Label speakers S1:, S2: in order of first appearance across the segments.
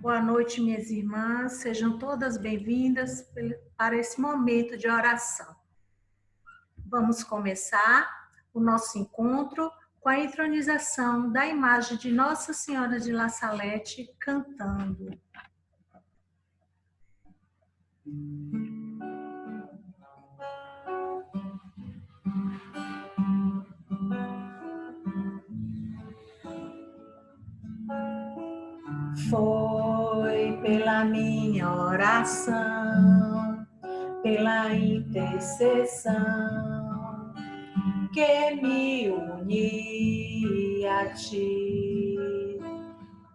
S1: Boa noite, minhas irmãs. Sejam todas bem-vindas para esse momento de oração. Vamos começar o nosso encontro com a entronização da imagem de Nossa Senhora de La Salete cantando. Foi pela minha oração, pela intercessão, que me uni a ti.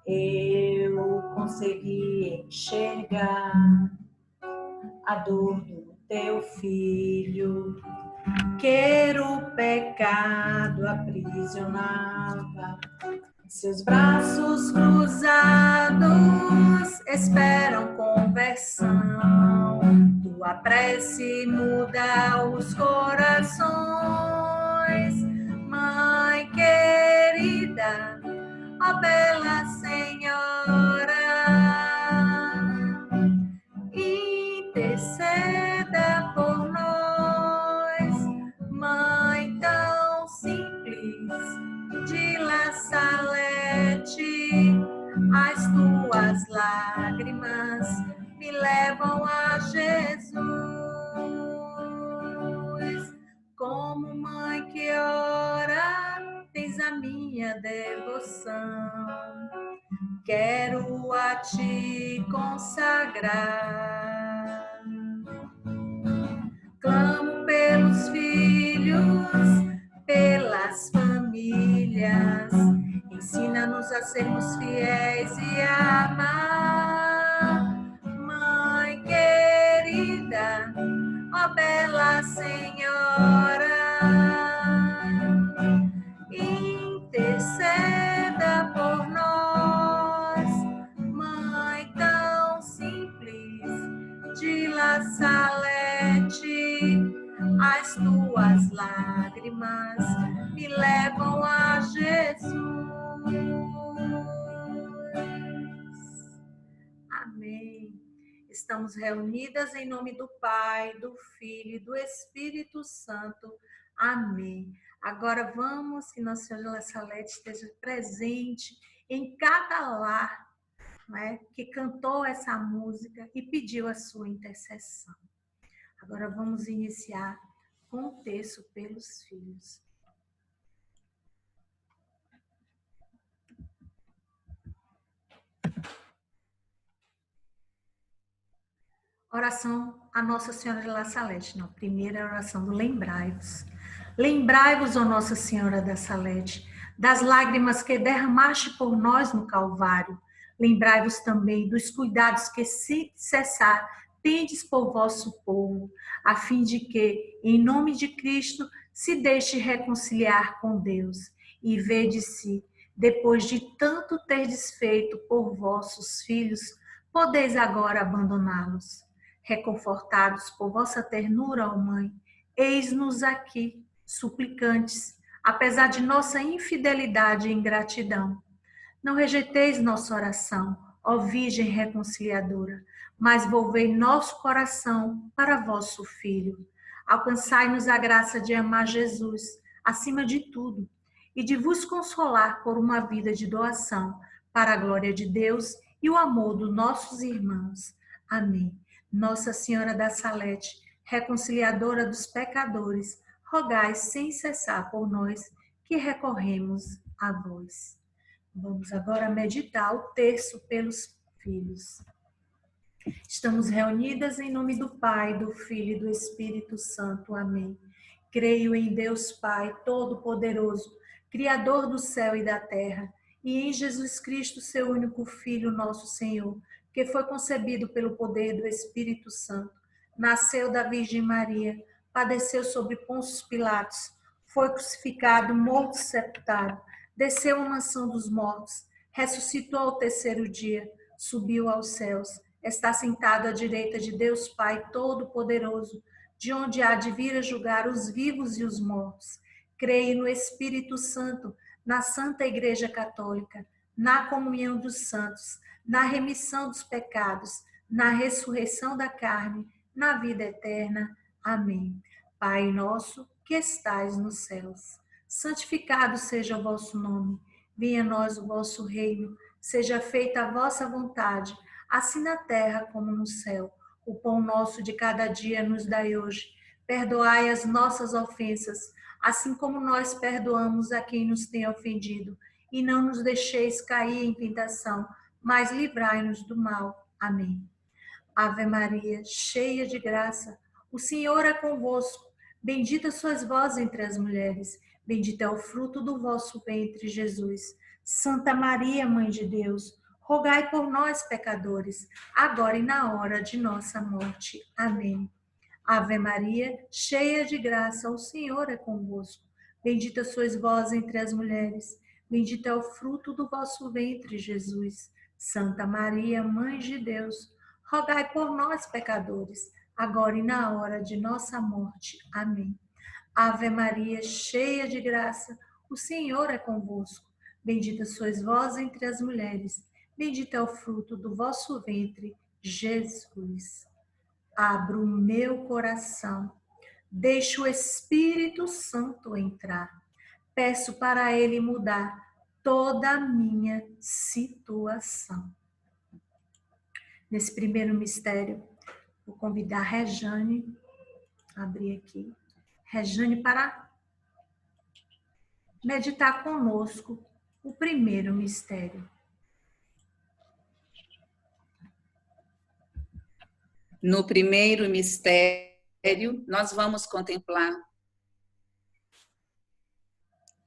S1: Eu consegui enxergar a dor do teu filho, que o pecado aprisionava. Seus braços cruzados esperam conversão. Tua prece muda os corações, Mãe querida, ó bela Senhora. Interceda por nós, Mãe tão simples de La Salete. As tuas lágrimas me levam a Jesus. Como mãe que ora, tens a minha devoção. Quero a ti consagrar. Clamo pelos filhos, pelas famílias. Ensina-nos a sermos fiéis e a amar. Mãe querida, ó bela Senhora, interceda por nós, Mãe tão simples de La Salete. As tuas lágrimas me levam a Jesus. Amém. Estamos reunidas em nome do Pai, do Filho e do Espírito Santo. Amém. Agora vamos que Nossa Senhora de La Salete esteja presente em cada lar, né, que cantou essa música e pediu a sua intercessão. Agora vamos iniciar com o terço pelos filhos. Oração a Nossa Senhora de La Salete. Não, primeira oração do lembrai-vos. Lembrai-vos, ó Nossa Senhora da Salete, das lágrimas que derramaste por nós no Calvário. Lembrai-vos também dos cuidados que, se cessar, tendes por vosso povo, a fim de que, em nome de Cristo, se deixe reconciliar com Deus. E vede-se, depois de tanto terdes feito por vossos filhos, podeis agora abandoná-los. Reconfortados por vossa ternura, ó Mãe, eis-nos aqui, suplicantes, apesar de nossa infidelidade e ingratidão. Não rejeiteis nossa oração, ó Virgem reconciliadora, mas volvei nosso coração para vosso Filho. Alcançai-nos a graça de amar Jesus, acima de tudo, e de vos consolar por uma vida de doação, para a glória de Deus e o amor dos nossos irmãos. Amém. Nossa Senhora da Salete, reconciliadora dos pecadores, rogai sem cessar por nós, que recorremos a vós. Vamos agora meditar o terço pelos filhos. Estamos reunidas em nome do Pai, do Filho e do Espírito Santo. Amém. Creio em Deus Pai, Todo-Poderoso, Criador do céu e da terra, e em Jesus Cristo, seu único Filho, nosso Senhor, que foi concebido pelo poder do Espírito Santo, nasceu da Virgem Maria, padeceu sobre Pôncio Pilatos, foi crucificado, morto e sepultado, desceu à mansão dos mortos, ressuscitou ao terceiro dia, subiu aos céus, está sentado à direita de Deus Pai Todo-Poderoso, de onde há de vir a julgar os vivos e os mortos. Creio no Espírito Santo, na Santa Igreja Católica, na comunhão dos santos, na remissão dos pecados, na ressurreição da carne, na vida eterna. Amém. Pai nosso, que estais nos céus, santificado seja o vosso nome. Venha a nós o vosso reino. Seja feita a vossa vontade, assim na terra como no céu. O pão nosso de cada dia nos dai hoje. Perdoai as nossas ofensas, assim como nós perdoamos a quem nos tem ofendido. E não nos deixeis cair em tentação, mas livrai-nos do mal. Amém. Ave Maria, cheia de graça, o Senhor é convosco. Bendita sois vós entre as mulheres, bendito é o fruto do vosso ventre, Jesus. Santa Maria, Mãe de Deus, rogai por nós, pecadores, agora e na hora de nossa morte. Amém. Ave Maria, cheia de graça, o Senhor é convosco. Bendita sois vós entre as mulheres, bendito é o fruto do vosso ventre, Jesus. Santa Maria, Mãe de Deus, rogai por nós, pecadores, agora e na hora de nossa morte. Amém. Ave Maria, cheia de graça, o Senhor é convosco. Bendita sois vós entre as mulheres, bendito é o fruto do vosso ventre, Jesus. Abro o meu coração, deixo o Espírito Santo entrar. Peço para ele mudar toda a minha situação. Nesse primeiro mistério, vou convidar a Rejane, abrir aqui, Rejane para meditar conosco o primeiro mistério.
S2: No primeiro mistério, nós vamos contemplar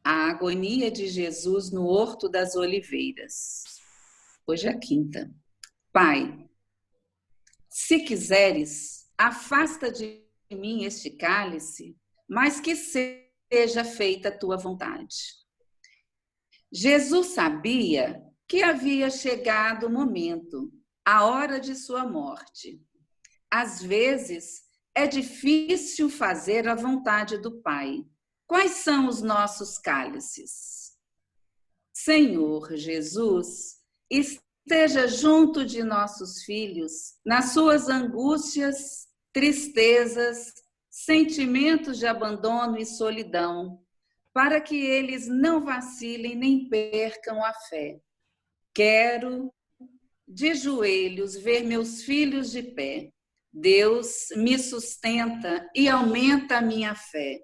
S2: a agonia de Jesus no Horto das Oliveiras. Hoje é a quinta. Pai, se quiseres, afasta de mim este cálice, mas que seja feita a tua vontade. Jesus sabia que havia chegado o momento, a hora de sua morte. Às vezes, é difícil fazer a vontade do Pai. Quais são os nossos cálices? Senhor Jesus, esteja junto de nossos filhos, nas suas angústias, tristezas, sentimentos de abandono e solidão, para que eles não vacilem nem percam a fé. Quero, de joelhos, ver meus filhos de pé. Deus me sustenta e aumenta a minha fé.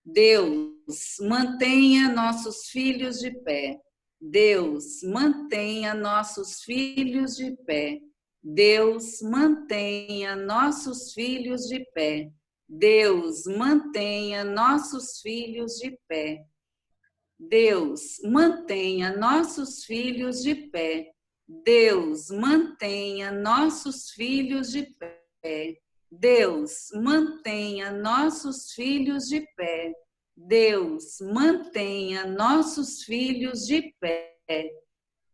S2: Deus, mantenha nossos filhos de pé. Deus, mantenha nossos filhos de pé. Deus, mantenha nossos filhos de pé. Deus, mantenha nossos filhos de pé. Deus, mantenha nossos filhos de pé. Deus, mantenha nossos filhos de pé. Deus, mantenha nossos filhos de pé. Deus, mantenha nossos filhos de pé.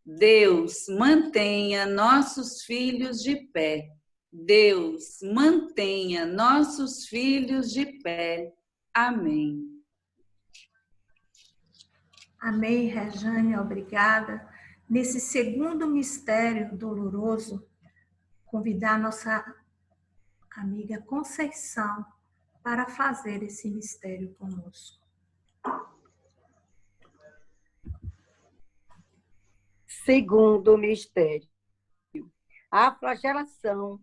S2: Deus, mantenha nossos filhos de pé. Deus, mantenha nossos filhos de pé. Amém.
S1: Amém, Rejane, obrigada. Nesse segundo mistério doloroso, convidar a nossa amiga Conceição para fazer esse mistério conosco.
S3: Segundo mistério, a flagelação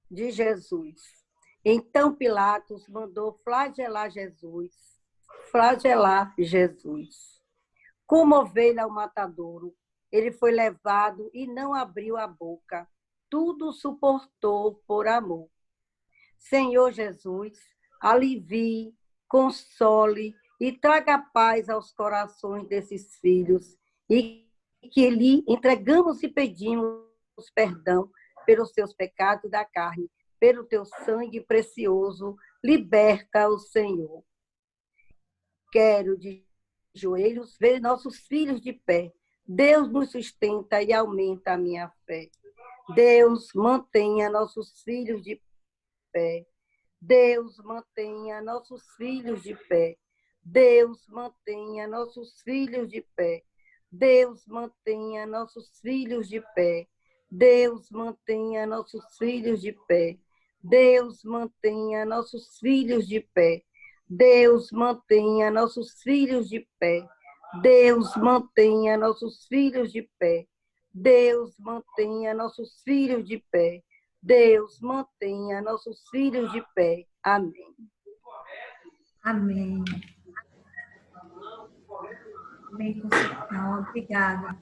S3: de Jesus. Então Pilatos mandou flagelar Jesus. Como ovelha ao matadouro, ele foi levado e não abriu a boca. Tudo suportou por amor. Senhor Jesus, alivie, console e traga paz aos corações desses filhos e que lhe entregamos e pedimos perdão pelos seus pecados da carne, pelo teu sangue precioso, liberta o Senhor. Quero de joelhos ver nossos filhos de pé. Deus nos sustenta e aumenta a minha fé. Deus mantenha nossos filhos de pé. Deus mantenha nossos filhos de pé. Deus mantenha nossos filhos de pé. Deus mantenha nossos filhos de pé. Deus, mantenha nossos filhos de pé. Deus, mantenha nossos filhos de pé. Deus, mantenha nossos filhos de pé. Deus, mantenha nossos filhos de pé. Deus, mantenha nossos filhos de pé. Deus, mantenha nossos filhos de pé. Amém.
S1: Amém. Amém, Conceição. Obrigada.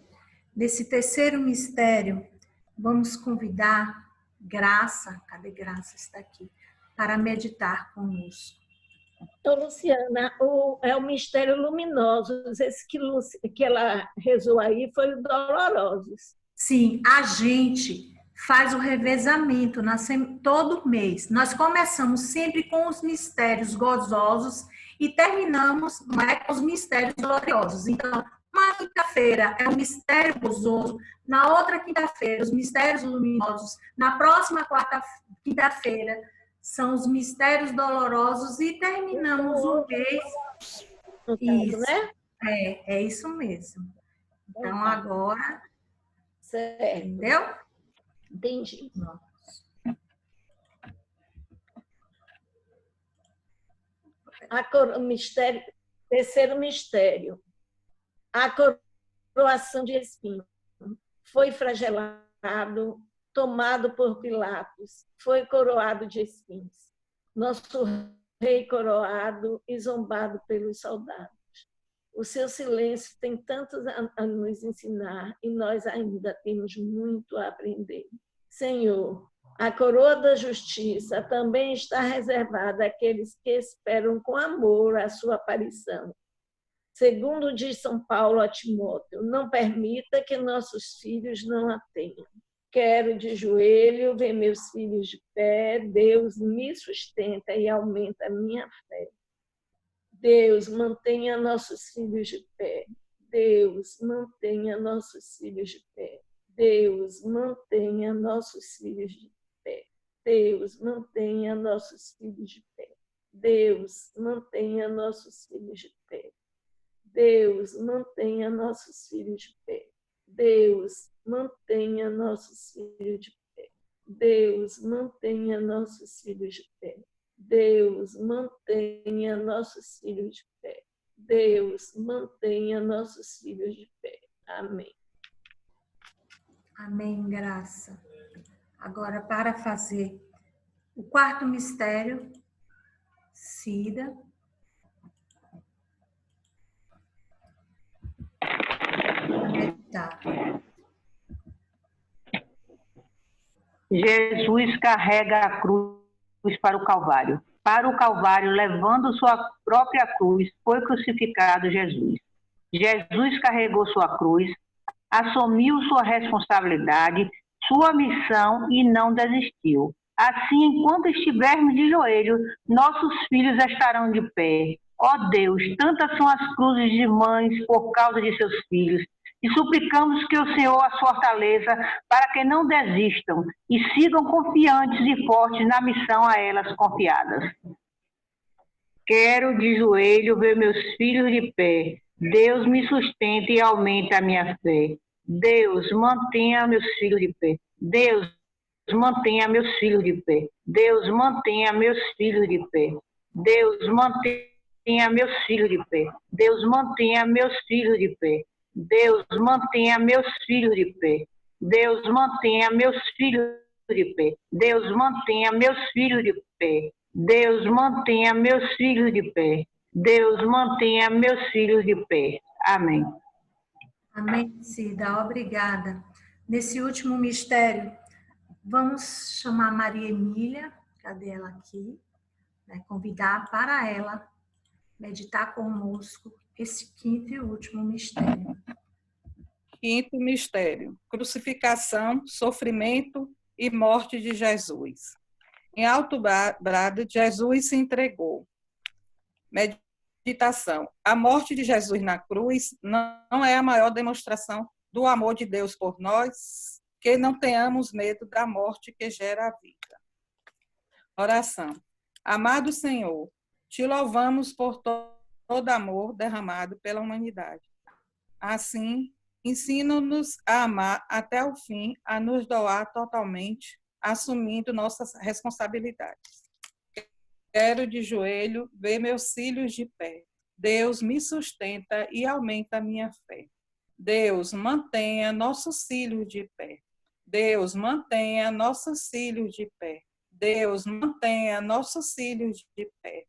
S1: Nesse terceiro mistério, vamos convidar Graça, cadê Graça? Está aqui, para meditar conosco.
S4: Então, Luciana, é o mistério luminoso. Esse que ela rezou aí foi o dolorosos.
S1: Sim, a gente faz o revezamento todo mês. Nós começamos sempre com os mistérios gozosos e terminamos com os mistérios gloriosos. Então, uma quinta-feira é o mistério gozoso, na outra quinta-feira, os mistérios luminosos, na próxima quinta-feira, são os mistérios dolorosos e terminamos o mês. Isso,
S4: né?
S1: É isso mesmo. Então, agora...
S4: Certo.
S1: Entendeu?
S4: Entendi. Terceiro mistério. A coroação de espinhos. Foi flagelado, tomado por Pilatos, foi coroado de espinhos. Nosso rei coroado e zombado pelos soldados. O seu silêncio tem tanto a nos ensinar e nós ainda temos muito a aprender. Senhor, a coroa da justiça também está reservada àqueles que esperam com amor a sua aparição. Segundo diz São Paulo a Timóteo, não permita que nossos filhos não a tenham. Quero de joelho ver meus filhos de pé, Deus me sustenta e aumenta a minha fé. Deus, mantenha nossos filhos de pé. Deus, mantenha nossos filhos de pé. Deus, mantenha nossos filhos de pé. Deus, mantenha nossos filhos de pé. Deus, mantenha nossos filhos de pé. Deus, mantenha nossos filhos de pé. Deus, mantenha nossos filhos de pé. Deus, mantenha nossos filhos de pé. Deus, mantenha nossos filhos de pé. Deus, mantenha nossos filhos de pé. Amém.
S1: Amém, Graça. Agora, para fazer o quarto mistério, Cida. Meditar.
S5: Jesus carrega a cruz para o Calvário. Para o Calvário, levando sua própria cruz, foi crucificado Jesus. Jesus carregou sua cruz, assumiu sua responsabilidade, sua missão e não desistiu. Assim, enquanto estivermos de joelho, nossos filhos estarão de pé. Ó Deus, tantas são as cruzes de mães por causa de seus filhos, e suplicamos que o Senhor as fortaleça para que não desistam e sigam confiantes e fortes na missão a elas confiadas. Quero de joelho ver meus filhos de pé. Deus me sustenta e aumenta a minha fé. Deus, mantenha meus filhos de pé. Deus, mantenha meus filhos de pé. Deus, mantenha meus filhos de pé. Deus, mantenha meus filhos de pé. Deus, mantenha meus filhos de pé. Deus, mantenha meus filhos de pé. Deus, mantenha meus filhos de pé. Deus, mantenha meus filhos de pé. Deus, mantenha meus filhos de pé. Deus, mantenha meus filhos de pé. Amém.
S1: Amém, Cida. Obrigada. Nesse último mistério, vamos chamar Maria Emília, cadê ela aqui? Convidar para ela meditar conosco esse quinto e último mistério.
S2: Quinto mistério: crucificação, sofrimento e morte de Jesus. Em alto brado, Jesus se entregou. Meditação: a morte de Jesus na cruz não é a maior demonstração do amor de Deus por nós, que não tenhamos medo da morte que gera a vida. Oração: amado Senhor, te louvamos por todo amor derramado pela humanidade. Assim,
S6: Ensina-nos a amar até o fim, a nos doar totalmente, assumindo nossas responsabilidades. Quero de joelho ver meus cílios de pé. Deus me sustenta e aumenta a minha fé. Deus, mantenha nossos cílios de pé. Deus, mantenha nossos cílios de pé. Deus, mantenha nossos cílios de pé.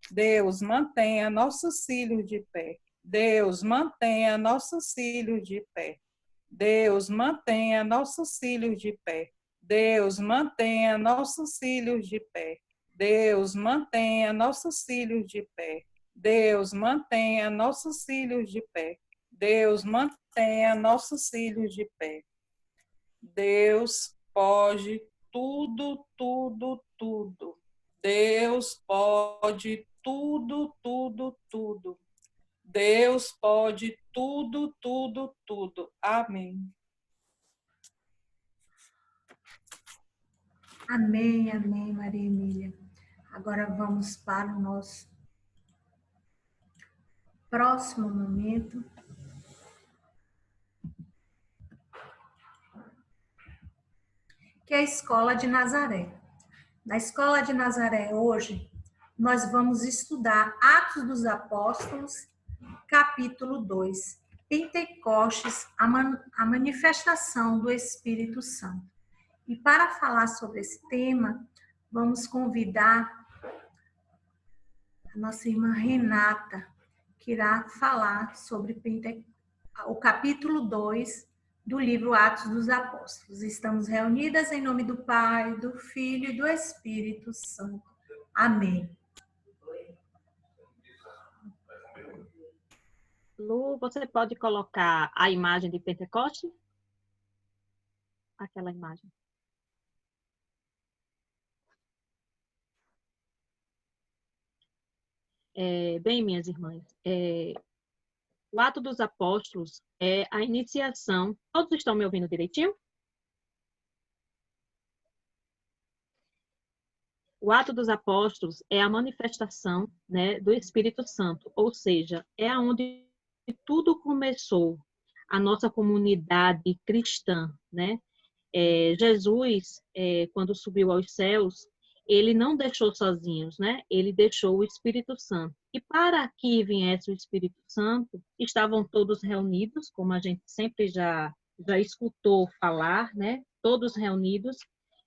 S6: Deus, mantenha nossos cílios de pé. Deus, mantenha nossos cílios de pé. Deus, mantenha nossos cílios de pé. Deus, mantenha nossos cílios de pé. Deus, mantenha nossos cílios de pé. Deus, mantenha nossos cílios de pé. Deus, mantenha nossos cílios de pé. Deus pode tudo, tudo, tudo. Deus pode tudo, tudo, tudo. Deus pode tudo, tudo, tudo. Amém.
S1: Amém, amém, Maria Emília. Agora vamos para o nosso próximo momento. Que é a Escola de Nazaré. Na Escola de Nazaré, hoje, nós vamos estudar Atos dos Apóstolos, capítulo 2, Pentecostes, a manifestação do Espírito Santo. E para falar sobre esse tema, vamos convidar a nossa irmã Renata, que irá falar sobre o capítulo 2 do livro Atos dos Apóstolos. Estamos reunidas em nome do Pai, do Filho e do Espírito Santo. Amém.
S7: Lu, você pode colocar a imagem de Pentecoste? Aquela imagem. Bem, minhas irmãs, o Ato dos Apóstolos é a iniciação. Todos estão me ouvindo direitinho? O Ato dos Apóstolos é a manifestação, né, do Espírito Santo, ou seja, é onde tudo começou, a nossa comunidade cristã, né? Jesus, quando subiu aos céus, ele não deixou sozinhos, né? Ele deixou o Espírito Santo. E para que viesse o Espírito Santo, estavam todos reunidos, como a gente sempre já escutou falar, né? Todos reunidos.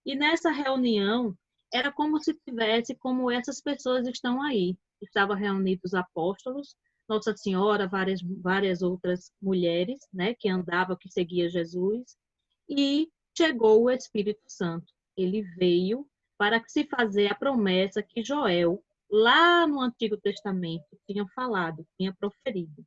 S7: E nessa reunião, era como se tivesse, como essas pessoas estão aí. Estavam reunidos apóstolos, Nossa Senhora, várias outras mulheres, né? Que andavam, que seguiam Jesus. E chegou o Espírito Santo. Ele veio para se fazer a promessa que Joel, lá no Antigo Testamento, tinha falado, tinha proferido.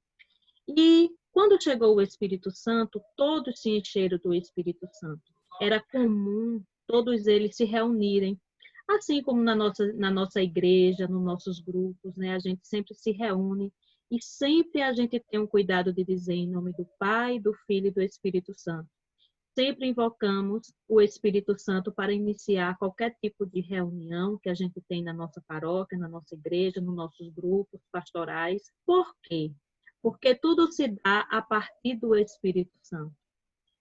S7: E quando chegou o Espírito Santo, todos se encheram do Espírito Santo. Era comum todos eles se reunirem, assim como na nossa igreja, nos nossos grupos, né? A gente sempre se reúne e sempre a gente tem um cuidado de dizer em nome do Pai, do Filho e do Espírito Santo. Sempre invocamos o Espírito Santo para iniciar qualquer tipo de reunião que a gente tem na nossa paróquia, na nossa igreja, nos nossos grupos pastorais. Por quê? Porque tudo se dá a partir do Espírito Santo.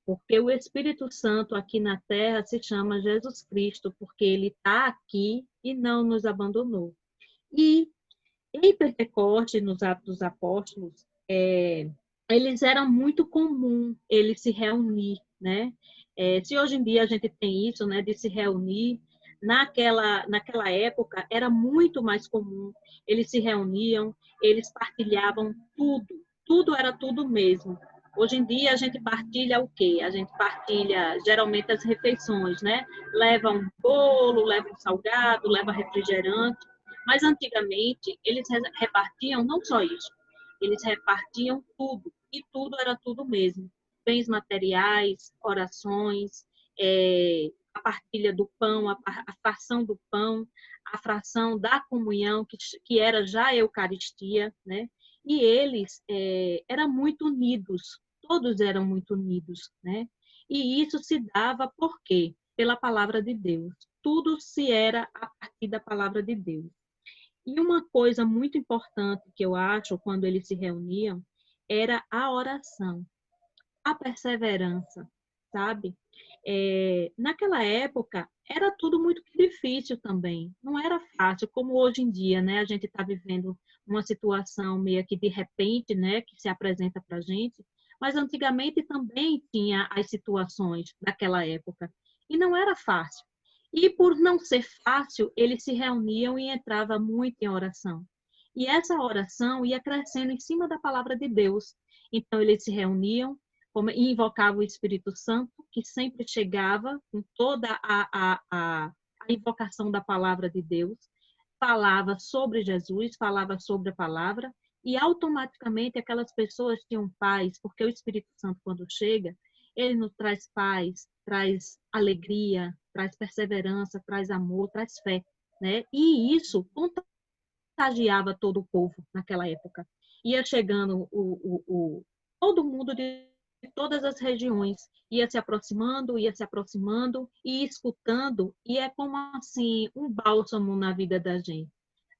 S7: Porque o Espírito Santo aqui na Terra se chama Jesus Cristo, porque ele está aqui e não nos abandonou. E em Pentecostes, nos Atos dos Apóstolos, eles eram muito comum eles se reunir, né? Se hoje em dia a gente tem isso, né, de se reunir, naquela época era muito mais comum. Eles se reuniam, eles partilhavam tudo era tudo mesmo. Hoje em dia a gente partilha o quê? A gente partilha geralmente as refeições, né? Leva um bolo, leva um salgado, leva refrigerante, mas antigamente eles repartiam não só isso, eles repartiam tudo, e tudo era tudo mesmo. Bens materiais, orações, a partilha do pão, a fração do pão, a fração da comunhão, que era já a Eucaristia, né? E eles eram muito unidos, todos eram muito unidos, né? E isso se dava por quê? Pela palavra de Deus. Tudo se era a partir da palavra de Deus. E uma coisa muito importante que eu acho, quando eles se reuniam, era a oração. a perseverança, sabe? Naquela época, era tudo muito difícil também. Não era fácil, como hoje em dia, né? A gente está vivendo uma situação meio que de repente, né? Que se apresenta para a gente. Mas antigamente também tinha as situações daquela época. E não era fácil. E por não ser fácil, eles se reuniam e entravam muito em oração. E essa oração ia crescendo em cima da palavra de Deus. Então, eles se reuniam e invocavam o Espírito Santo, que sempre chegava com toda a invocação da palavra de Deus, falava sobre Jesus, falava sobre a palavra, e automaticamente aquelas pessoas tinham paz, porque o Espírito Santo, quando chega, ele nos traz paz, traz alegria, traz perseverança, traz amor, traz fé, né? E isso contagiava todo o povo naquela época. Ia chegando todo mundo de todas as regiões, ia se aproximando e escutando, e é como assim um bálsamo na vida da gente,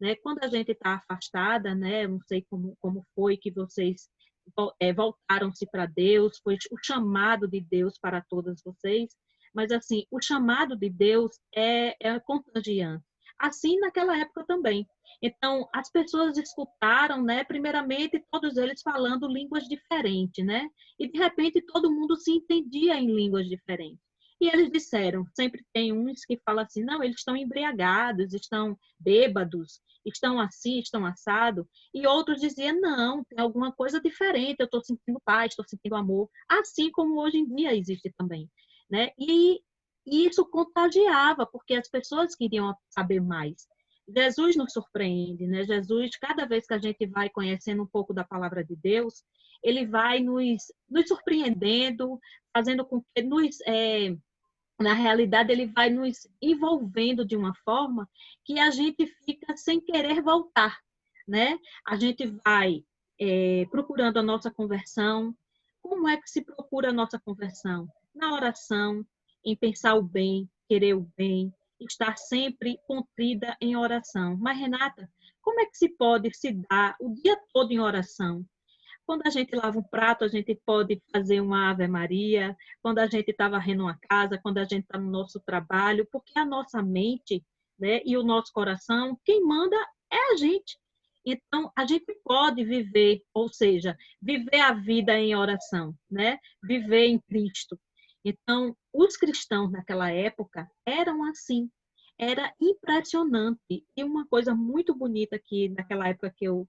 S7: né? Quando a gente está afastada, né? Não sei como foi que vocês voltaram-se para Deus, foi o chamado de Deus para todas vocês, mas assim, o chamado de Deus é contagiante. Assim naquela época também. Então, as pessoas escutaram, né? Primeiramente, todos eles falando línguas diferentes, né? E de repente todo mundo se entendia em línguas diferentes. E eles disseram, sempre tem uns que falam assim, não, eles estão embriagados, estão bêbados, estão assim, estão assado. E outros diziam, não, tem alguma coisa diferente, eu estou sentindo paz, estou sentindo amor. Assim como hoje em dia existe também, né? E isso contagiava, porque as pessoas queriam saber mais. Jesus nos surpreende, né? Jesus, cada vez que a gente vai conhecendo um pouco da palavra de Deus, ele vai nos surpreendendo, fazendo com que na realidade, ele vai nos envolvendo de uma forma que a gente fica sem querer voltar, né? A gente vai procurando a nossa conversão. Como é que se procura a nossa conversão? Na oração, em pensar o bem, querer o bem, estar sempre contrida em oração. Mas, Renata, como é que se pode se dar o dia todo em oração? Quando a gente lava um prato, a gente pode fazer uma Ave Maria. Quando a gente está varrendo uma casa, quando a gente está no nosso trabalho, porque a nossa mente, né, e o nosso coração, quem manda é a gente. Então, a gente pode viver, ou seja, viver a vida em oração, né? Viver em Cristo. Então, os cristãos naquela época eram assim. Era impressionante. E uma coisa muito bonita que naquela época que eu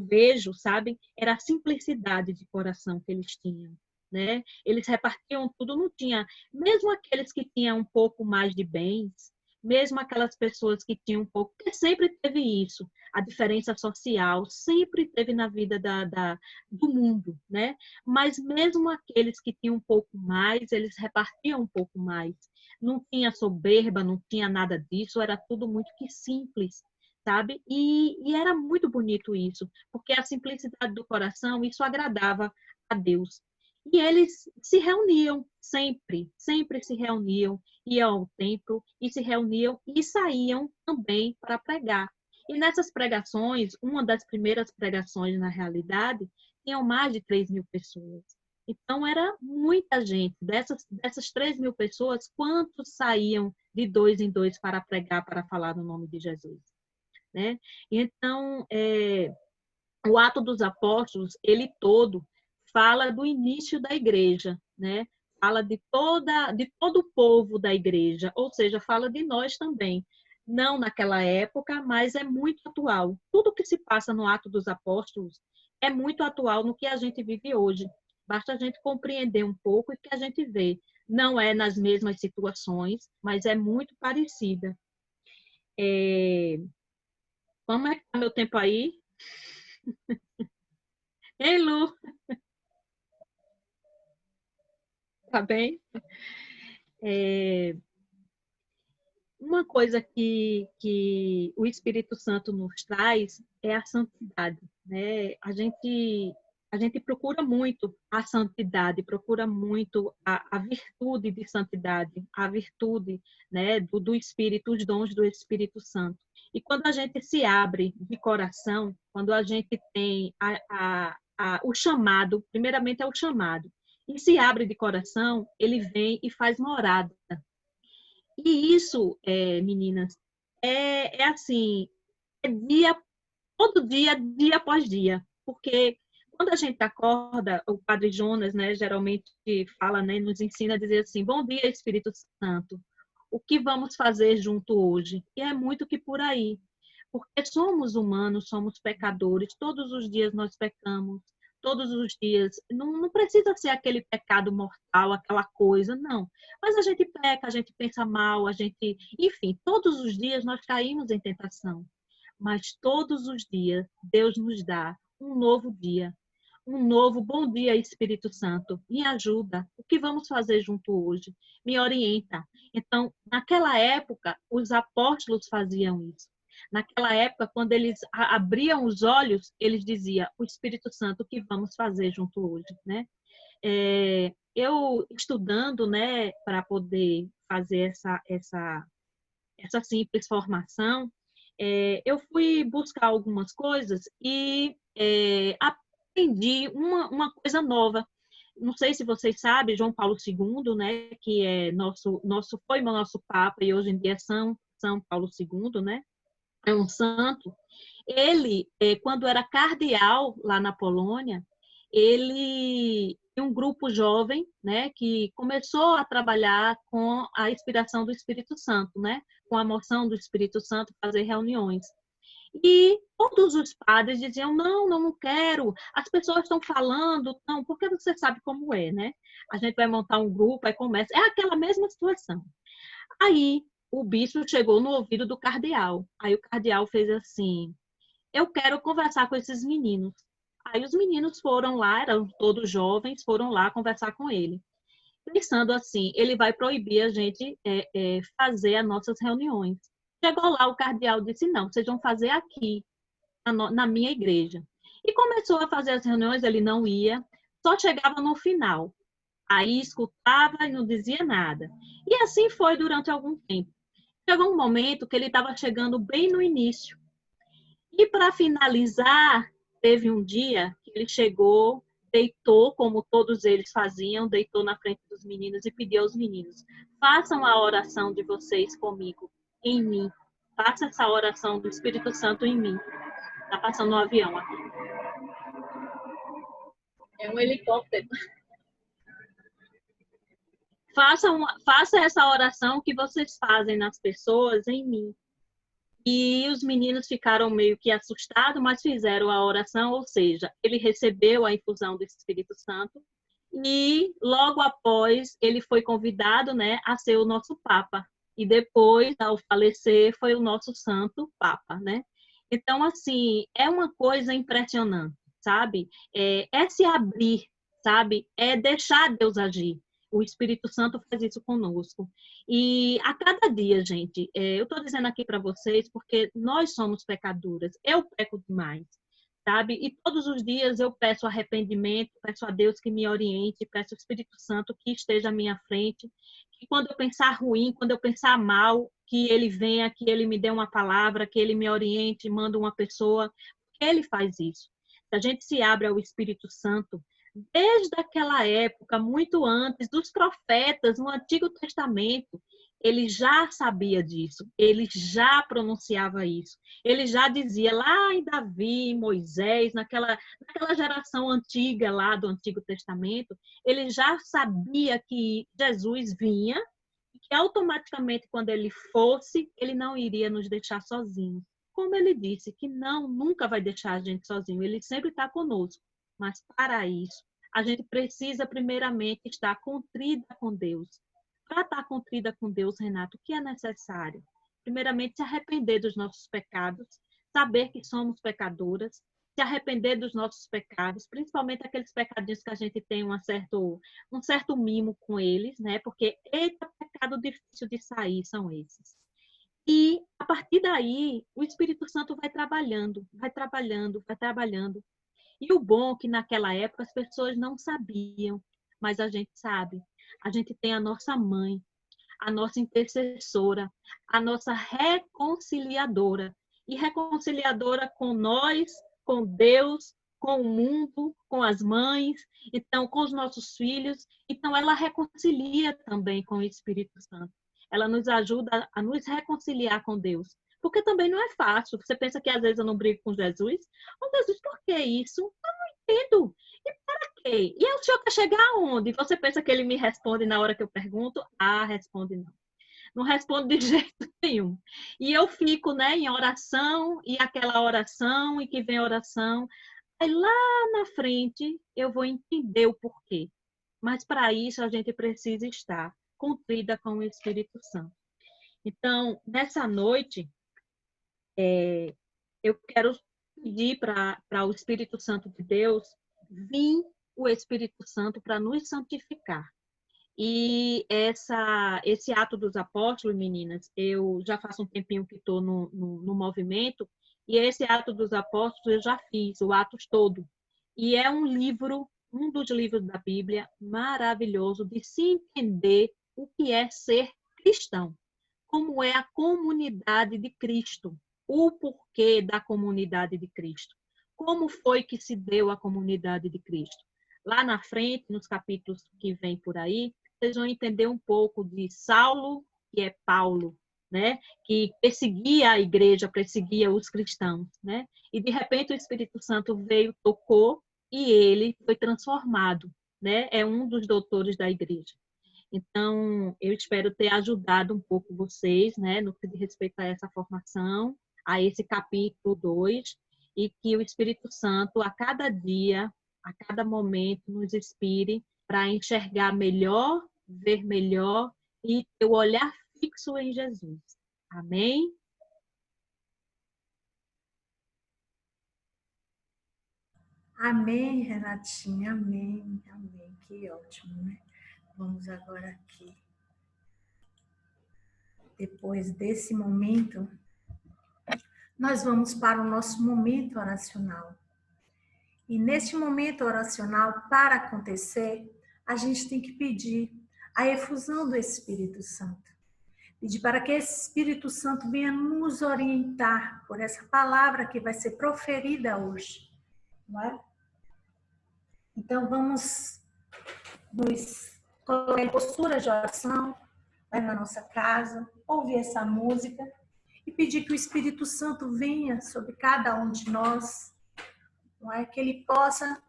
S7: vejo, sabe? Era a simplicidade de coração que eles tinham, né? Eles repartiam tudo, não tinha, mesmo aqueles que tinham um pouco mais de bens, mesmo aquelas pessoas que tinham um pouco, porque sempre teve isso, a diferença social sempre teve na vida do mundo, né? Mas mesmo aqueles que tinham um pouco mais, eles repartiam um pouco mais. Não tinha soberba, não tinha nada disso, era tudo muito que simples, sabe? E era muito bonito isso, porque a simplicidade do coração, isso agradava a Deus. E eles se reuniam sempre, sempre se reuniam, iam ao templo e se reuniam e saíam também para pregar. E nessas pregações, uma das primeiras pregações, na realidade, tinham mais de 3.000 pessoas. Então, era muita gente. Dessas 3.000 pessoas, quantos saíam de 2 em 2 para pregar, para falar no nome de Jesus? Né? Então, o Ato dos Apóstolos, ele todo fala do início da igreja, né? Fala de todo o povo da igreja, ou seja, fala de nós também. Não naquela época, mas é muito atual. Tudo que se passa no Ato dos Apóstolos é muito atual no que a gente vive hoje. Basta a gente compreender um pouco e que a gente vê. Não é nas mesmas situações, mas é muito parecida. Como é que está meu tempo aí? Ei, Lu! Tá bem? Uma coisa que o Espírito Santo nos traz é a santidade, né? A gente procura muito a santidade, procura muito a virtude de santidade, a virtude, né, do Espírito, os dons do Espírito Santo. E quando a gente se abre de coração, quando a gente tem o chamado, primeiramente é o chamado, e se abre de coração, ele vem e faz morada. E isso, meninas, é assim, é todo dia, dia após dia, porque quando a gente acorda, o Padre Jonas, né, geralmente fala, né, nos ensina a dizer assim: bom dia, Espírito Santo, o que vamos fazer junto hoje? E é muito que por aí, porque somos humanos, somos pecadores, todos os dias nós pecamos, todos os dias, não precisa ser aquele pecado mortal, aquela coisa, não. Mas a gente peca, a gente pensa mal, enfim, todos os dias nós caímos em tentação. Mas todos os dias Deus nos dá um novo dia, um novo bom dia, Espírito Santo. Me ajuda. O que vamos fazer junto hoje? Me orienta. Então, naquela época, os apóstolos faziam isso. Naquela época, quando eles abriam os olhos, eles diziam: o Espírito Santo, o que vamos fazer junto hoje, né? Eu estudando, né, para poder fazer essa simples formação, eu fui buscar algumas coisas e aprendi uma coisa nova. Não sei se vocês sabem, João Paulo II, né, que foi nosso Papa e hoje em dia é São Paulo II, né, é um santo. Ele, quando era cardeal lá na Polônia, ele tem um grupo jovem, né, que começou a trabalhar com a inspiração do Espírito Santo, né, com a moção do Espírito Santo, fazer reuniões. E todos os padres diziam: não quero, as pessoas estão falando, não, porque você sabe como é, né? A gente vai montar um grupo, aí começa, é aquela mesma situação. Aí o bispo chegou no ouvido do cardeal, aí o cardeal fez assim: eu quero conversar com esses meninos. Aí os meninos foram lá, eram todos jovens, foram lá conversar com ele. Pensando assim, ele vai proibir a gente fazer as nossas reuniões. Chegou lá, o cardeal disse: não, vocês vão fazer aqui, na minha igreja. E começou a fazer as reuniões, ele não ia, só chegava no final. Aí escutava e não dizia nada. E assim foi durante algum tempo. Chegou um momento que ele estava chegando bem no início. E para finalizar, teve um dia que ele chegou, deitou, como todos eles faziam, deitou na frente dos meninos e pediu aos meninos: façam a oração de vocês comigo, em mim. Faça essa oração do Espírito Santo em mim. Está passando um avião aqui. É um helicóptero. Faça essa oração que vocês fazem nas pessoas em mim. E os meninos ficaram meio que assustados, mas fizeram a oração, ou seja, ele recebeu a infusão do Espírito Santo e logo após ele foi convidado, né, a ser o nosso Papa. E depois, ao falecer, foi o nosso Santo Papa, né? Então, assim, é uma coisa impressionante, sabe? É se abrir, sabe? É deixar Deus agir. O Espírito Santo faz isso conosco. E a cada dia, gente, eu estou dizendo aqui para vocês porque nós somos pecadoras. Eu peco demais, sabe? E todos os dias eu peço arrependimento, peço a Deus que me oriente, peço ao Espírito Santo que esteja à minha frente, que quando eu pensar ruim, quando eu pensar mal, que ele venha, que ele me dê uma palavra, que ele me oriente, manda uma pessoa, porque ele faz isso. Se a gente se abre ao Espírito Santo, desde aquela época, muito antes dos profetas, no Antigo Testamento, ele já sabia disso, ele já pronunciava isso, ele já dizia lá em Davi, em Moisés, naquela geração antiga lá do Antigo Testamento, ele já sabia que Jesus vinha e que automaticamente quando ele fosse, ele não iria nos deixar sozinhos. Como ele disse, que nunca vai deixar a gente sozinho, ele sempre está conosco. Mas para isso, a gente precisa primeiramente estar contrida com Deus. Para estar contrida com Deus, Renato, o que é necessário? Primeiramente, se arrepender dos nossos pecados, saber que somos pecadoras, se arrepender dos nossos pecados, principalmente aqueles pecadinhos que a gente tem um certo mimo com eles, né? Porque eita, pecado difícil de sair são esses. E, a partir daí, o Espírito Santo vai trabalhando, vai trabalhando, vai trabalhando. E o bom é que naquela época as pessoas não sabiam, mas a gente sabe. A gente tem a nossa mãe, a nossa intercessora, a nossa reconciliadora. E reconciliadora com nós, com Deus, com o mundo, com as mães, então com os nossos filhos. Então ela reconcilia também com o Espírito Santo. Ela nos ajuda a nos reconciliar com Deus. Porque também não é fácil. Você pensa que às vezes eu não brigo com Jesus? Oh, Jesus, por que isso? Eu não entendo. E para quê? E o senhor quer chegar aonde? Você pensa que ele me responde na hora que eu pergunto? Ah, responde não. Não responde de jeito nenhum. E eu fico, né, em oração, e aquela oração, e que vem oração. Aí lá na frente eu vou entender o porquê. Mas para isso a gente precisa estar contrida com o Espírito Santo. Então, nessa noite, eu quero pedir para o Espírito Santo de Deus vir o Espírito Santo para nos santificar. E esse ato dos apóstolos, meninas, eu já faço um tempinho que estou no movimento, e esse ato dos apóstolos eu já fiz, o Atos todo. E é um livro, um dos livros da Bíblia, maravilhoso de se entender o que é ser cristão, como é a comunidade de Cristo, o porquê da comunidade de Cristo, como foi que se deu a comunidade de Cristo. Lá na frente, nos capítulos que vem por aí, vocês vão entender um pouco de Saulo, que é Paulo, né? Que perseguia a igreja, perseguia os cristãos, né? E de repente o Espírito Santo veio, tocou e ele foi transformado, né? É um dos doutores da igreja. Então, eu espero ter ajudado um pouco vocês, né, no que diz respeito a essa formação, a esse capítulo 2, e que o Espírito Santo, a cada dia, a cada momento, nos inspire para enxergar melhor, ver melhor e ter o olhar fixo em Jesus. Amém?
S1: Amém, Renatinha, amém, amém. Que ótimo, né? Vamos agora aqui. Depois desse momento, nós vamos para o nosso momento oracional. E neste momento oracional, para acontecer, a gente tem que pedir a efusão do Espírito Santo. Pedir para que esse Espírito Santo venha nos orientar por essa palavra que vai ser proferida hoje. Não é? Então, vamos nos colocar em postura de oração, vai na nossa casa, ouvir essa música e pedir que o Espírito Santo venha sobre cada um de nós, não é? Que ele possa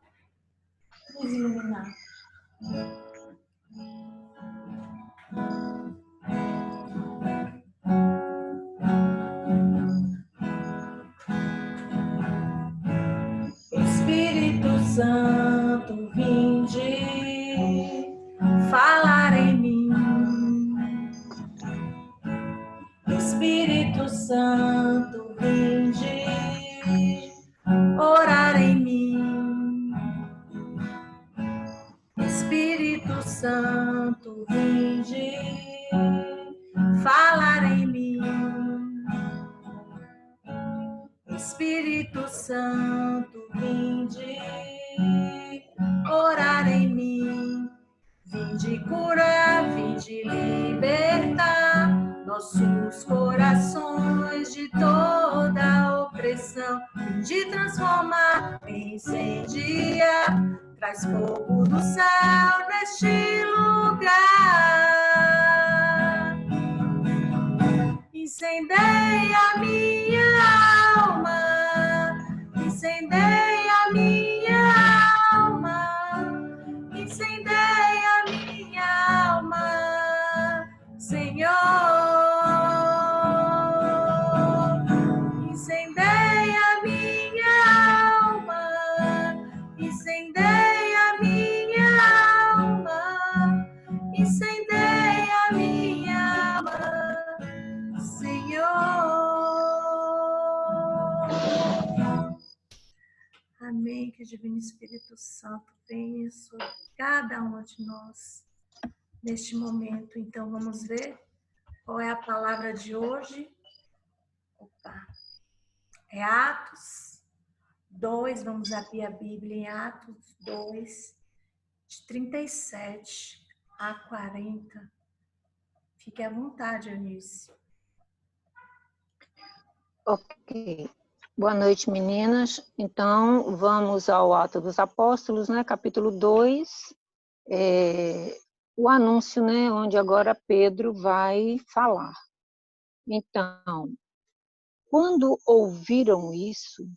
S1: nos iluminar. Espírito Santo, vinde falar em mim. Espírito Santo, vinde orar em mim. Espírito Santo, vinde falar em mim. Espírito Santo, vinde orar em mim. Vinde curar, vinde libertar nossos corações de toda opressão. Vinde transformar, incendiar, traz fogo do céu neste lugar. Incendeia a minha alma, incendeia a minha alma, incendeia a minha alma, Senhor. Incendeia a minha alma, incendeia a minha alma, incendeia a minha alma, Senhor. Amém. Que o Divino Espírito Santo venha sobre cada um de nós neste momento. Então, vamos ver qual é a palavra de hoje. Opa! É Atos 2, vamos abrir a Bíblia em Atos 2, de 37 a 40. Fique à vontade, Eunice.
S3: Ok.
S8: Boa noite, meninas. Então, vamos ao Atos dos Apóstolos, né? Capítulo 2, o anúncio, né? Onde agora Pedro vai falar. Então, quando ouviram isso,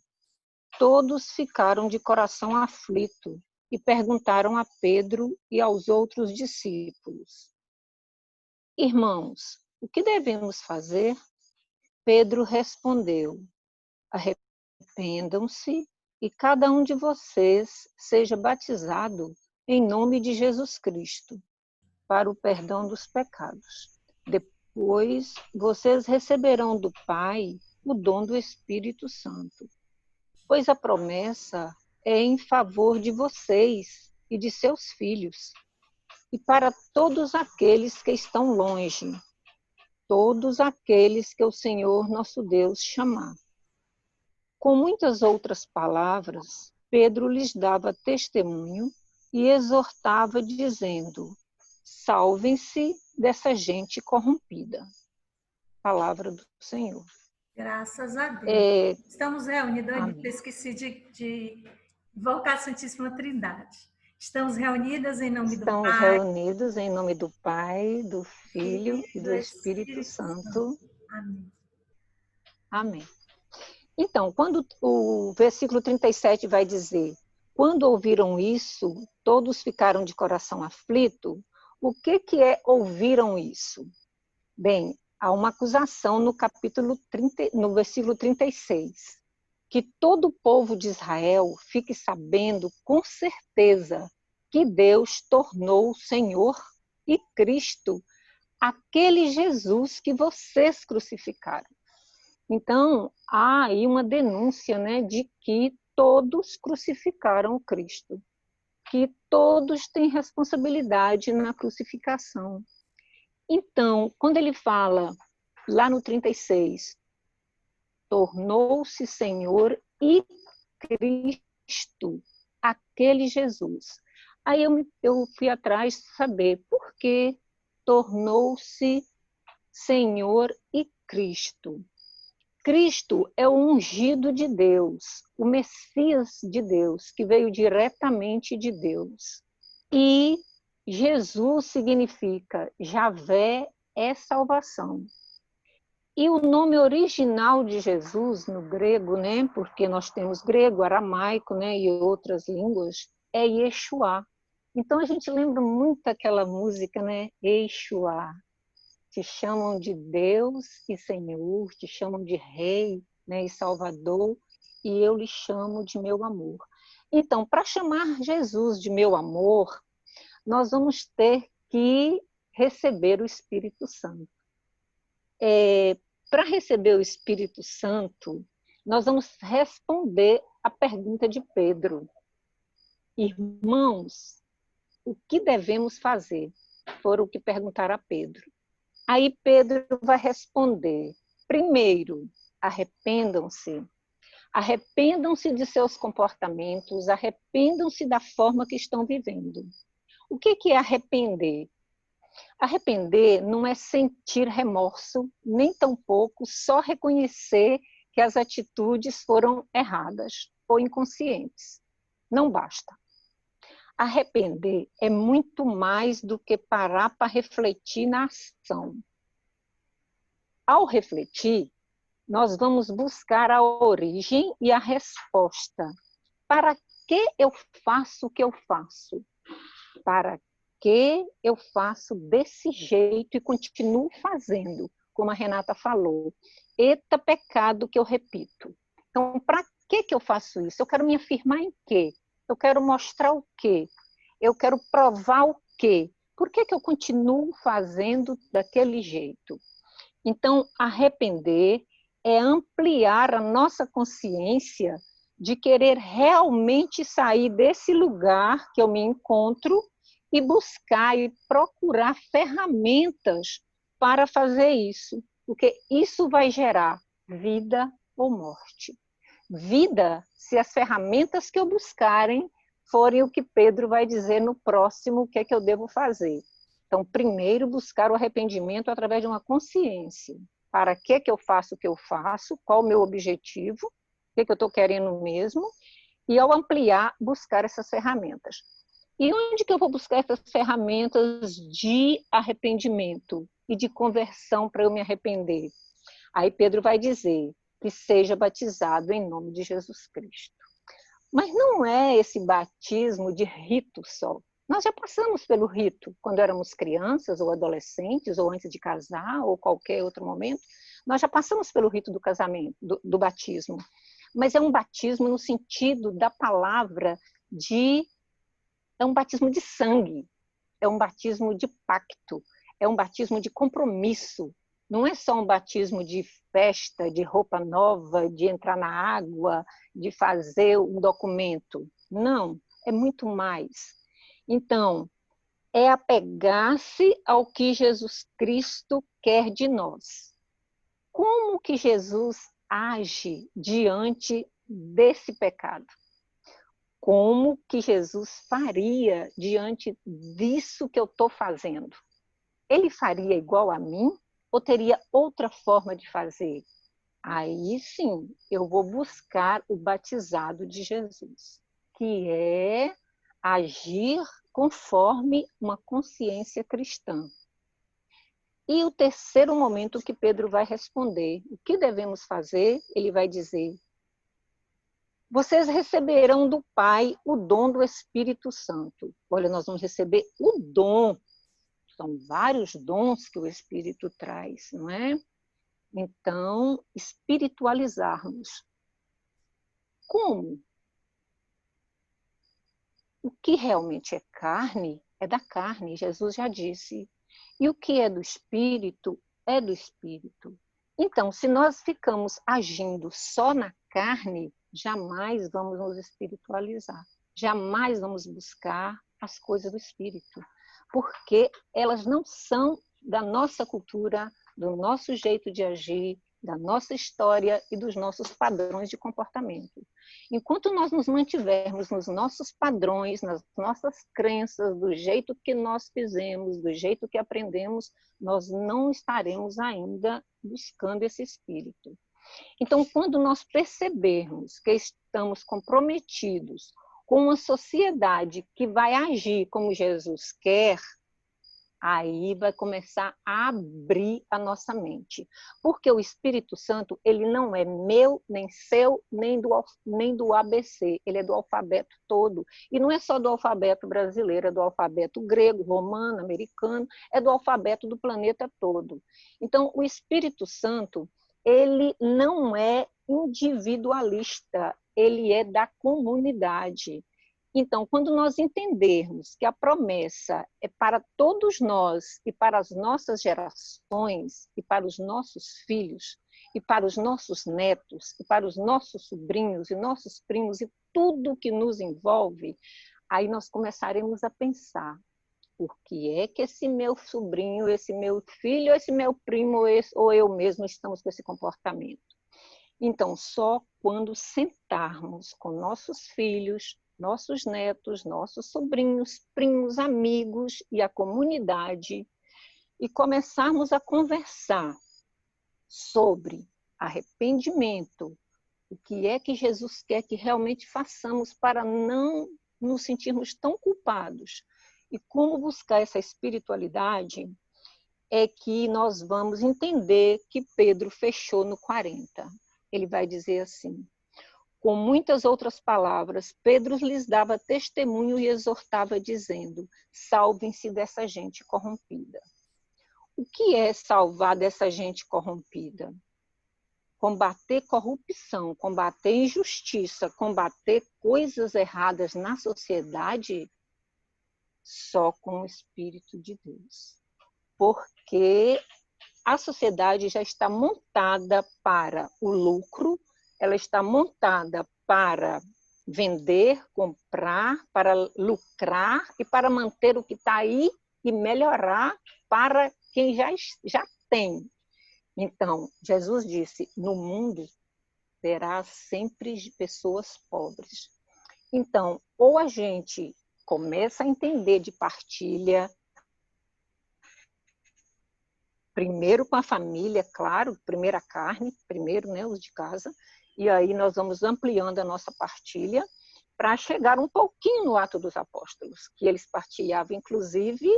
S8: todos ficaram de coração aflito e perguntaram a Pedro e aos outros discípulos: Irmãos, o que devemos fazer? Pedro respondeu: Arrependam-se e cada um de vocês seja batizado em nome de Jesus Cristo para o perdão dos pecados. Depois vocês receberão do Pai o dom do Espírito Santo, pois a promessa é em favor de vocês e de seus filhos, e para todos aqueles que estão longe, todos aqueles que o Senhor nosso Deus chamar. Com muitas outras palavras, Pedro lhes dava testemunho e exortava, dizendo: salvem-se dessa gente corrompida. Palavra do Senhor.
S1: Graças a Deus. Estamos reunidos, eu esqueci de invocar a Santíssima Trindade. Estamos reunidas em nome do Pai.
S8: Estamos reunidos em nome do Pai, do Filho e do Espírito Santo.
S1: Amém.
S8: Amém. Então, quando o versículo 37 vai dizer: quando ouviram isso, todos ficaram de coração aflito, o que é ouviram isso? Bem, há uma acusação no no versículo 36, que todo o povo de Israel fique sabendo com certeza que Deus tornou Senhor e Cristo aquele Jesus que vocês crucificaram. Então, há aí uma denúncia, né, de que todos crucificaram Cristo, que todos têm responsabilidade na crucificação. Então, quando ele fala, lá no 36, tornou-se Senhor e Cristo, aquele Jesus. Aí eu fui atrás de saber por que tornou-se Senhor e Cristo. Cristo é o ungido de Deus, o Messias de Deus, que veio diretamente de Deus. E Jesus significa Javé é salvação. E o nome original de Jesus no grego, né, porque nós temos grego, aramaico, né, e outras línguas, é Yeshua. Então a gente lembra muito aquela música, né, Yeshua. Te chamam de Deus e Senhor, te chamam de Rei, né, e Salvador, e eu lhe chamo de meu amor. Então, para chamar Jesus de meu amor, nós vamos ter que receber o Espírito Santo. Para receber o Espírito Santo, nós vamos responder a pergunta de Pedro. Irmãos, o que devemos fazer? Foram o que perguntaram a Pedro. Aí Pedro vai responder: primeiro, arrependam-se. Arrependam-se de seus comportamentos, arrependam-se da forma que estão vivendo. O que é arrepender? Arrepender não é sentir remorso, nem tampouco só reconhecer que as atitudes foram erradas ou inconscientes. Não basta. Arrepender é muito mais do que parar para refletir na ação. Ao refletir, nós vamos buscar a origem e a resposta. Para que eu faço o que eu faço? Para que eu faço desse jeito e continuo fazendo, como a Renata falou? Eita pecado que eu repito. Então, para que eu faço isso? Eu quero me afirmar em quê? Eu quero mostrar o quê? Eu quero provar o quê? Por que eu continuo fazendo daquele jeito? Então, arrepender é ampliar a nossa consciência de querer realmente sair desse lugar que eu me encontro e buscar e procurar ferramentas para fazer isso, porque isso vai gerar vida ou morte. Vida, se as ferramentas que eu buscarem forem o que Pedro vai dizer no próximo, o que é que eu devo fazer. Então, primeiro, buscar o arrependimento através de uma consciência. Para que eu faço o que eu faço? Qual o meu objetivo? que eu estou querendo mesmo, e ao ampliar, buscar essas ferramentas. E onde que eu vou buscar essas ferramentas de arrependimento e de conversão para eu me arrepender? Aí Pedro vai dizer que seja batizado em nome de Jesus Cristo. Mas não é esse batismo de rito só. Nós já passamos pelo rito quando éramos crianças ou adolescentes, ou antes de casar, ou qualquer outro momento. Nós já passamos pelo rito do casamento, do batismo. Mas é um batismo no sentido da palavra é um batismo de sangue, é um batismo de pacto, é um batismo de compromisso. Não é só um batismo de festa, de roupa nova, de entrar na água, de fazer um documento. Não, é muito mais. Então, é apegar-se ao que Jesus Cristo quer de nós. Como que Jesus age diante desse pecado? Como que Jesus faria diante disso que eu estou fazendo? Ele faria igual a mim ou teria outra forma de fazer? Aí sim, eu vou buscar o batizado de Jesus, que é agir conforme uma consciência cristã. E o terceiro momento que Pedro vai responder, o que devemos fazer? Ele vai dizer: vocês receberão do Pai o dom do Espírito Santo. Olha, nós vamos receber o dom. São vários dons que o Espírito traz, não é? Então, espiritualizarmos. Como? O que realmente é carne, é da carne, Jesus já disse. E o que é do Espírito, é do Espírito. Então, se nós ficamos agindo só na carne, jamais vamos nos espiritualizar. Jamais vamos buscar as coisas do Espírito. Porque elas não são da nossa cultura, do nosso jeito de agir, da nossa história e dos nossos padrões de comportamento. Enquanto nós nos mantivermos nos nossos padrões, nas nossas crenças, do jeito que nós fizemos, do jeito que aprendemos, nós não estaremos ainda buscando esse espírito. Então, quando nós percebermos que estamos comprometidos com uma sociedade que vai agir como Jesus quer, aí vai começar a abrir a nossa mente. Porque o Espírito Santo, ele não é meu, nem seu, nem do ABC. Ele é do alfabeto todo. E não é só do alfabeto brasileiro, é do alfabeto grego, romano, americano, é do alfabeto do planeta todo. Então, o Espírito Santo, ele não é individualista, ele é da comunidade. Então, quando nós entendermos que a promessa é para todos nós e para as nossas gerações e para os nossos filhos e para os nossos netos e para os nossos sobrinhos e nossos primos e tudo que nos envolve, aí nós começaremos a pensar: por que é que esse meu sobrinho, esse meu filho, esse meu primo ou eu mesmo estamos com esse comportamento? Então, só quando sentarmos com nossos filhos, nossos netos, nossos sobrinhos, primos, amigos e a comunidade, e começarmos a conversar sobre arrependimento, o que é que Jesus quer que realmente façamos para não nos sentirmos tão culpados, e como buscar essa espiritualidade, é que nós vamos entender que Pedro fechou no 40. Ele vai dizer assim: com muitas outras palavras, Pedro lhes dava testemunho e exortava, dizendo: salvem-se dessa gente corrompida. O que é salvar dessa gente corrompida? Combater corrupção, combater injustiça, combater coisas erradas na sociedade, só com o Espírito de Deus. Porque a sociedade já está montada para o lucro, ela está montada para vender, comprar, para lucrar e para manter o que está aí e melhorar para quem já tem. Então, Jesus disse: no mundo terá sempre pessoas pobres. Então, ou a gente começa a entender de partilha, primeiro com a família, claro, primeiro a carne, primeiro, né, os de casa, E aí nós vamos ampliando a nossa partilha para chegar um pouquinho no Atos dos Apóstolos, que eles partilhavam, inclusive,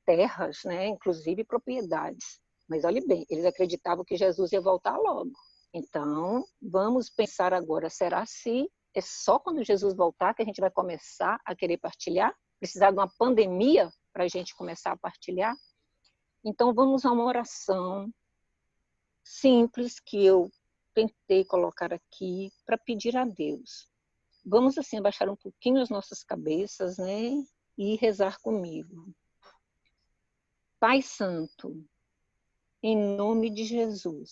S8: terras, né? Inclusive propriedades. Mas olhe bem, eles acreditavam que Jesus ia voltar logo. Então, vamos pensar agora, será se é só quando Jesus voltar que a gente vai começar a querer partilhar? Precisar de uma pandemia para a gente começar a partilhar? Então, vamos a uma oração simples que eu tentei colocar aqui para pedir a Deus. Vamos, assim, abaixar um pouquinho as nossas cabeças, né? E rezar comigo. Pai Santo, em nome de Jesus,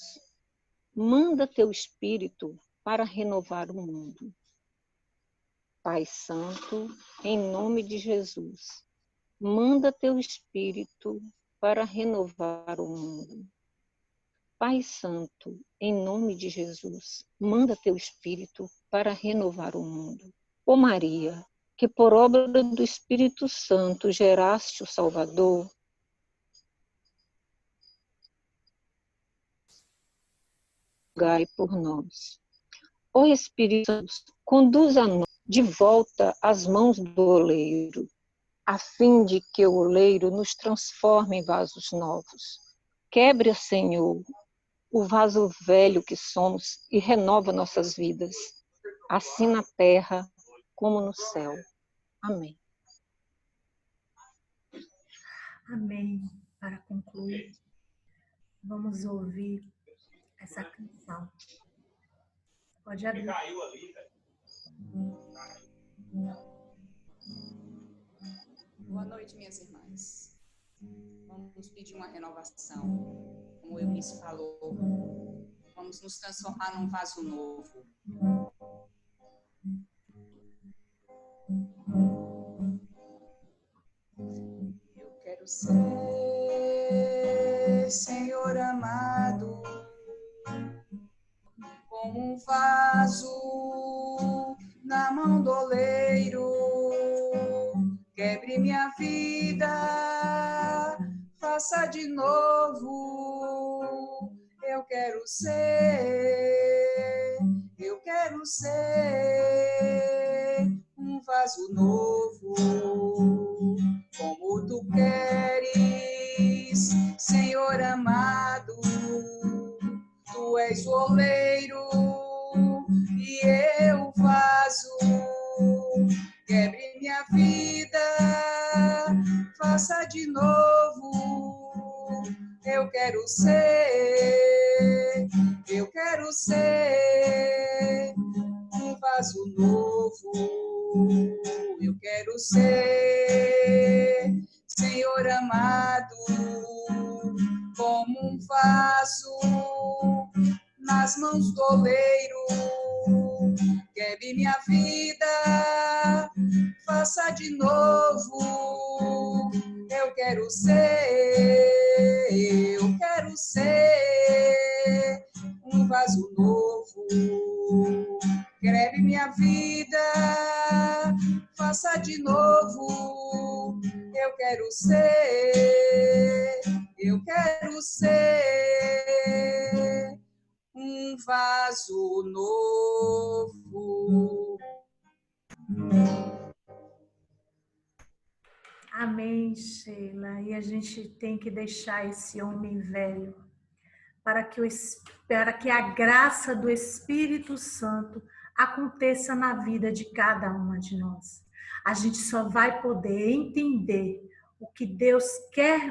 S8: manda teu Espírito para renovar o mundo. Pai Santo, em nome de Jesus, manda teu Espírito para renovar o mundo. Pai Santo, em nome de Jesus, manda teu Espírito para renovar o mundo. Ó Maria, que por obra do Espírito Santo geraste o Salvador, rogai por nós. Ó Espírito Santo, conduz a nós de volta às mãos do oleiro, a fim de que o oleiro nos transforme em vasos novos. Quebre, Senhor, o vaso velho que somos e renova nossas vidas, assim na terra como no céu. Amém.
S1: Amém. Para concluir, vamos ouvir essa canção. Pode abrir.
S2: Boa noite, minhas irmãs. Vamos pedir uma renovação. Como o Eunice falou, vamos nos transformar num vaso novo. Eu quero ser, Senhor amado, como um vaso na mão do oleiro. Quebre minha vida, faça de novo. Eu quero ser um vaso novo, como tu queres, Senhor amado. Tu és o oleiro e eu vaso. Quebre minha vida, faça de novo. Eu quero ser um vaso novo. Eu quero ser, Senhor amado, como um vaso nas mãos do oleiro. Quebre minha vida, faça de novo. Eu quero ser um vaso novo. Quebre minha vida, faça de novo. Eu quero ser um vaso novo.
S1: Amém, Sheila. E a gente tem que deixar esse homem velho para que a graça do Espírito Santo aconteça na vida de cada uma de nós. A gente só vai poder entender o que Deus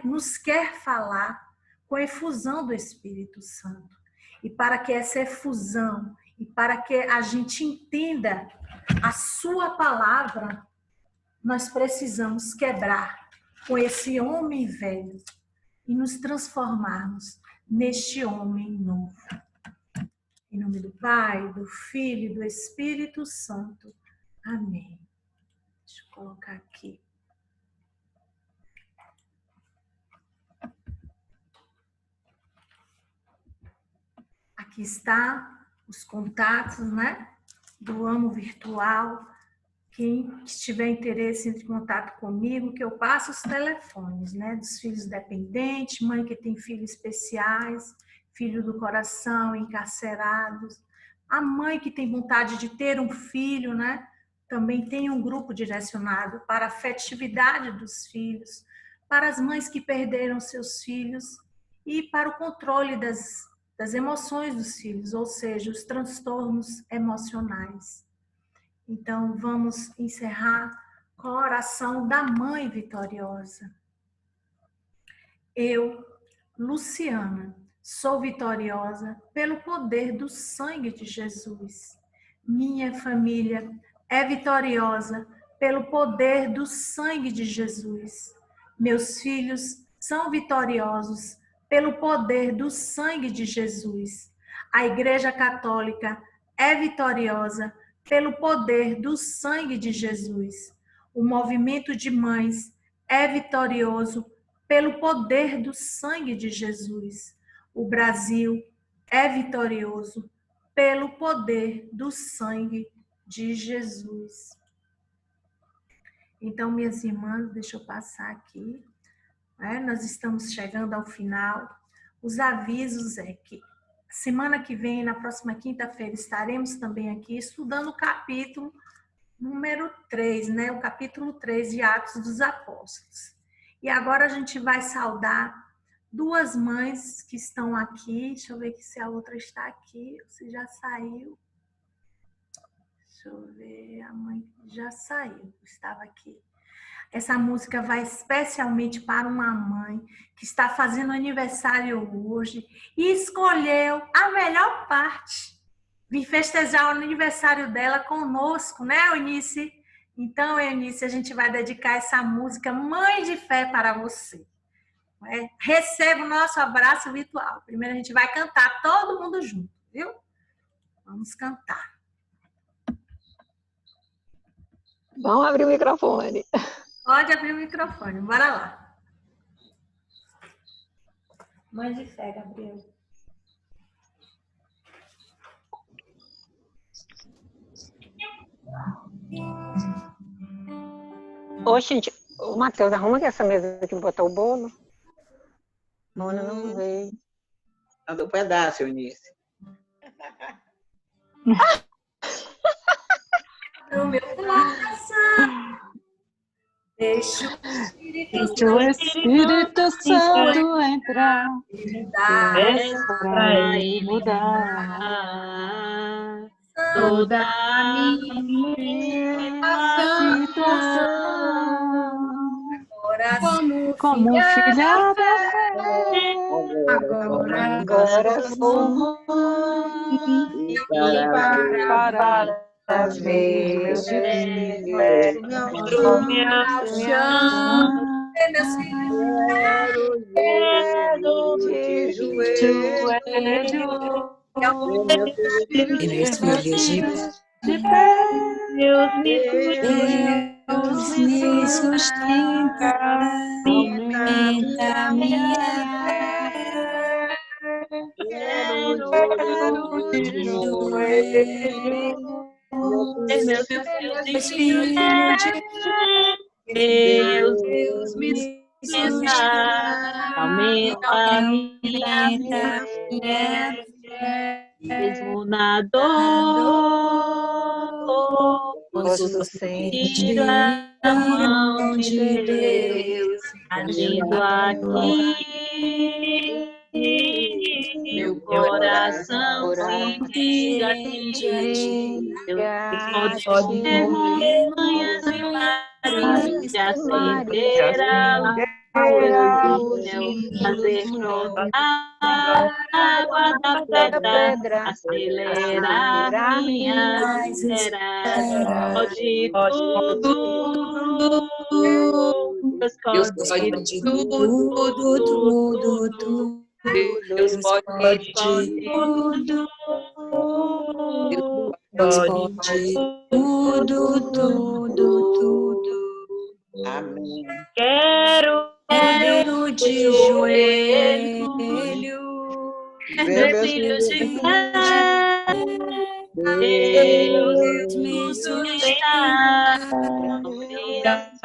S1: nos quer falar com a efusão do Espírito Santo. E para que essa efusão, e para que a gente entenda a sua palavra, nós precisamos quebrar com esse homem velho e nos transformarmos neste homem novo. Em nome do Pai, do Filho e do Espírito Santo. Amém. Deixa eu colocar aqui. Aqui está os contatos, né, do Amo Virtual. Quem tiver interesse, entre em contato comigo, que eu passo os telefones, né, dos filhos dependentes, mãe que tem filhos especiais, filho do coração, encarcerados. A mãe que tem vontade de ter um filho, né? Também tem um grupo direcionado para a afetividade dos filhos, para as mães que perderam seus filhos e para o controle das emoções dos filhos, ou seja, os transtornos emocionais. Então, vamos encerrar com a oração da Mãe Vitoriosa. Eu, Luciana, sou vitoriosa pelo poder do sangue de Jesus. Minha família é vitoriosa pelo poder do sangue de Jesus. Meus filhos são vitoriosos pelo poder do sangue de Jesus. A Igreja Católica é vitoriosa pelo poder do sangue de Jesus. O movimento de mães é vitorioso pelo poder do sangue de Jesus. O Brasil é vitorioso pelo poder do sangue de Jesus. Então, minhas irmãs, deixa eu passar aqui. Nós estamos chegando ao final. Os avisos é que semana que vem, na próxima quinta-feira, estaremos também aqui estudando o capítulo número 3, né? O capítulo 3 de Atos dos Apóstolos. E agora a gente vai saudar duas mães que estão aqui. Deixa eu ver se a outra está aqui, se já saiu. Deixa eu ver, a mãe já saiu, estava aqui. Essa música vai especialmente para uma mãe que está fazendo aniversário hoje e escolheu a melhor parte. Vir festejar o aniversário dela conosco, né, Eunice? Então, Eunice, a gente vai dedicar essa música Mãe de Fé para você. Receba o nosso abraço virtual. Primeiro a gente vai cantar todo mundo junto, viu? Vamos cantar.
S8: Vamos abrir o microfone.
S1: Pode abrir o microfone, bora lá. Mãe de Fé, Gabriel.
S8: Ô, gente, o Matheus, arruma aqui essa mesa aqui, botar o bolo. Mona não veio.
S9: Mandou um pedaço, Eunice.
S1: No meu coração, deixa
S10: o Espírito Santo entrar
S7: para
S10: e mudar toda a minha situação. Como filha da fé,
S3: Agora sou
S10: para
S3: ver
S10: meus
S3: filhos,
S10: meu chão,
S3: de joelho,
S10: e meus filhos de pé, Deus me sustenta, aumenta minha fé. Quero de joelho, meus filhos de Deus me sustenta, aumenta minha fé. Mesmo na dor, posso sentir a mão de Deus agindo aqui. Meu coração se rende a ti. Deus pode ter manhãs e mares de acender a luz, fazer brotar a água da pedra, acelerar minhas esperanças. Pode tudo, Deus pode tudo. Deus pode tudo, Deus pode tudo.
S9: Amém.
S10: Quero de joelho, meus filhos de fé. Deus me sustenta, aumenta a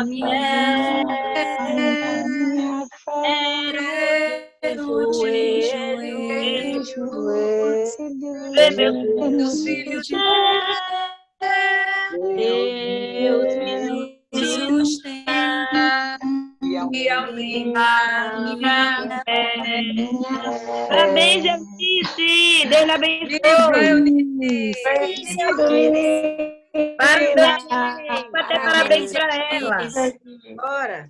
S10: minha fé. Quero de joelho,
S11: Vê meus
S2: filhos de
S11: Deus me sustenta
S2: e aumenta minha fé.
S11: Parabéns, Eunice! Deus lhe abençoe! Parabéns! Bater parabéns para ela!
S4: Bora!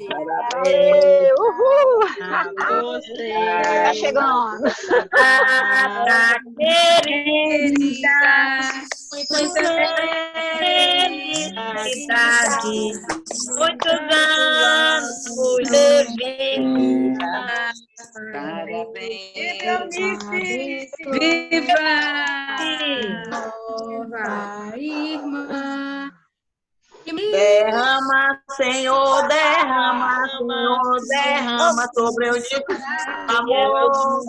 S3: Uhul!
S8: Tá chegando.
S11: Querida, muita felicidade, muitos anos de vida.
S2: Parabéns, viva nova irmã.
S11: Derrama, Senhor, derrama, Senhor, derrama sobre o dia amor.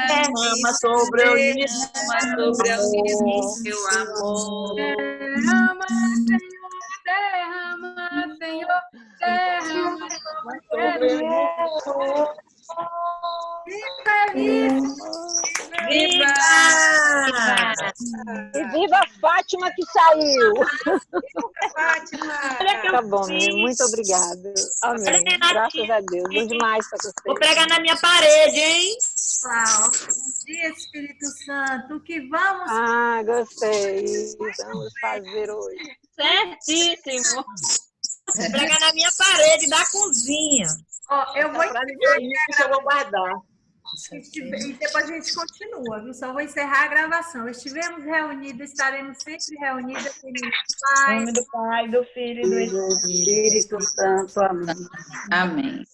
S11: Derrama sobre o dia
S2: meu amor. Derrama, Senhor, derrama sobre o
S11: Viva!
S8: E viva a Fátima que saiu.
S4: Fátima!
S8: Tá bom, menino. Muito obrigada. Amém. Graças a Deus. Bom demais estar com
S11: Vou
S8: você.
S11: pregar na minha parede, hein?
S1: Uau. Bom dia, Espírito Santo. O que vamos
S8: Ah, gostei. Vamos fazer hoje.
S11: Certíssimo. Vou pregar na minha parede da cozinha.
S1: Ó, eu vou
S11: Eu vou guardar.
S1: e depois a gente continua, viu? Só vou encerrar a gravação. Estivemos reunidos, estaremos sempre reunidas em
S4: Em
S1: Pai,
S4: nome do Pai, do Filho e do Espírito.
S3: Espírito Santo, amém.
S2: Amém.